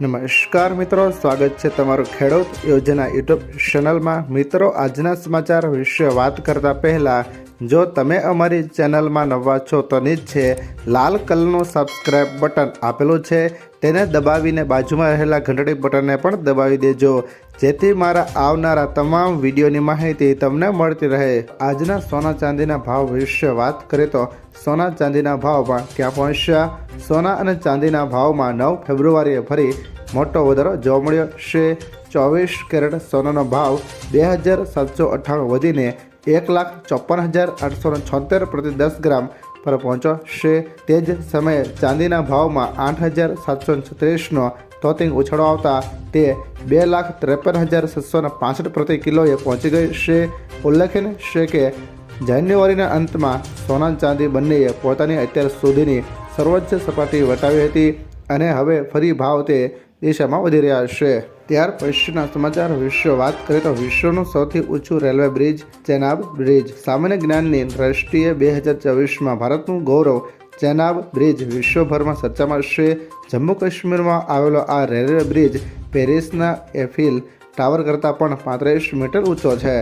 નમસ્કાર મિત્રો, સ્વાગત છે તમારું ખેડૂત યોજના યુટ્યુબ ચેનલમાં। મિત્રો, આજના સમાચાર વિશે વાત કરતા પહેલાં જો તમે અમારી ચેનલમાં નવા છો તો નીચે લાલ કલરનું સબસ્ક્રાઇબ બટન આપેલું છે તેને દબાવીને બાજુમાં રહેલા ઘંટડી બટનને પણ દબાવી દેજો, જેથી મારા આવનારા તમામ વિડીયોની માહિતી તમને મળતી રહે। આજના સોના ચાંદીના ભાવ વિશે વાત કરીએ તો સોના ચાંદીના ભાવમાં ક્યાં પહોંચ્યા? સોના અને ચાંદીના ભાવમાં 9 ફેબ્રુઆરીએ ફરી મોટો વધારો જોવા મળ્યો છે। 24 કેરેટ સોનાનો ભાવ 2798 વધીને 1,54,876 પ્રતિ 10 ગ્રામ પર પહોંચ્યો છે। તે જ સમયે ચાંદીના ભાવમાં 8,736નો તોતિંગ ઉછાળો આવતા તે 2,53,665 પ્રતિ કિલોએ પહોંચી ગઈ છે। ઉલ્લેખનીય છે કે જાન્યુઆરીના અંતમાં સોના ચાંદી બંનેએ પોતાની અત્યાર સુધીની સર્વોચ્ચ સપાટી વટાવી હતી અને હવે ફરી ભાવ તે દિશામાં વધી રહ્યા છે। ત્યાર પછીના સમાચાર વિશે વાત કરીએ તો વિશ્વનું સૌથી ઊંચું રેલવે બ્રિજ ચેનાબ બ્રિજ। સામાન્ય જ્ઞાનની દ્રષ્ટિએ 2024માં ભારતનું ગૌરવ ચેનાબ બ્રિજ વિશ્વભરમાં ચર્ચામાં છે। જમ્મુ કાશ્મીરમાં આવેલો આ રેલવે બ્રિજ પેરિસના એફિલ ટાવર કરતાં પણ 35 મીટર ઊંચો છે।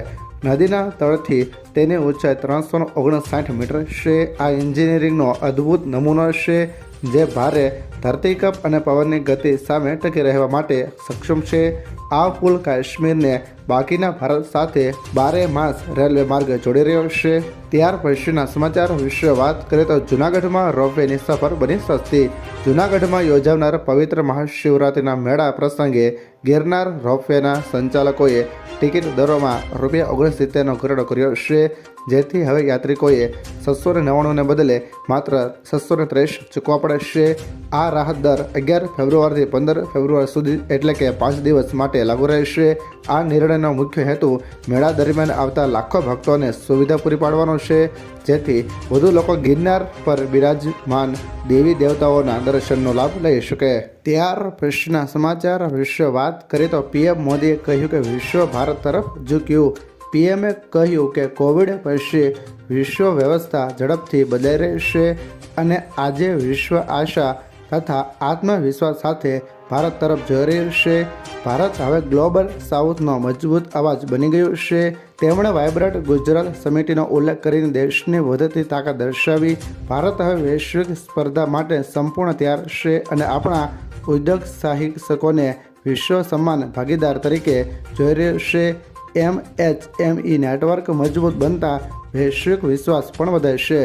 નદીના તળથી તેની ઊંચાઈ 359 મીટર છે। આ એન્જિનિયરિંગનો અદ્ભુત નમૂનો છે જે ભારે ધરતીકંપ અને પવનની ગતિ સામે ટકી રહેવા માટે સક્ષમ છે। આ પુલ કાશ્મીરને બાકીના ભારત સાથે 12 માસ રેલવે માર્ગ જોડી રહ્યો છે। ત્યાર પછીના સમાચાર વિશે વાત કરીએ તો જૂનાગઢમાં રોપવેની સફર બની સસ્તી। જૂનાગઢમાં યોજાનાર પવિત્ર મહાશિવરાત્રિના મેળા પ્રસંગે ગિરનાર રોપવેના સંચાલકોએ ટિકિટ દરોમાં ₹69નો ઘટાડો કર્યો છે, જેથી હવે યાત્રિકોએ 699ને બદલે માત્ર 630 ચૂકવવા પડશે। આ રાહત દર 11 ફેબ્રુઆરીથી 15 ફેબ્રુઆરી સુધી એટલે કે 5 દિવસ માટે લાગુ રહેશે। આ નિર્ણયનો મુખ્ય હેતુ મેળા દરમિયાન આવતા લાખો ભક્તોને સુવિધા પૂરી પાડવાનો છે, જેથી વધુ લોકો ગિરનાર પર બિરાજમાન દેવી દેવતાઓના દર્શનનો લાભ લઈ શકે। ત્યાર પછીના સમાચાર વિશે વાત કરીએ તો પીએમ મોદીએ કહ્યું કે વિશ્વ ભારત તરફ ઝૂક્યું। પીએમએ કહ્યું કે કોવિડ પછી વિશ્વ વ્યવસ્થા ઝડપથી બદલાઈ રહી છે અને આજે વિશ્વ આશા તથા આત્મવિશ્વાસ સાથે ભારત તરફ જઈ રહ્યું છે। ભારત હવે ગ્લોબલ સાઉથનો મજબૂત અવાજ બની ગયું છે। તેમણે વાઇબ્રન્ટ ગુજરાત સમિતિનો ઉલ્લેખ કરીને દેશની વધતી તાકાત દર્શાવી। ભારત હવે વૈશ્વિક સ્પર્ધા માટે સંપૂર્ણ તૈયાર છે અને આપણા ઉદ્યોગ સાહસિકોને વિશ્વ સમાન ભાગીદાર તરીકે જોઈ રહ્યું છે। MHME નેટવર્ક મજબૂત બનતા વૈશ્વિક વિશ્વાસ પણ વધે છે।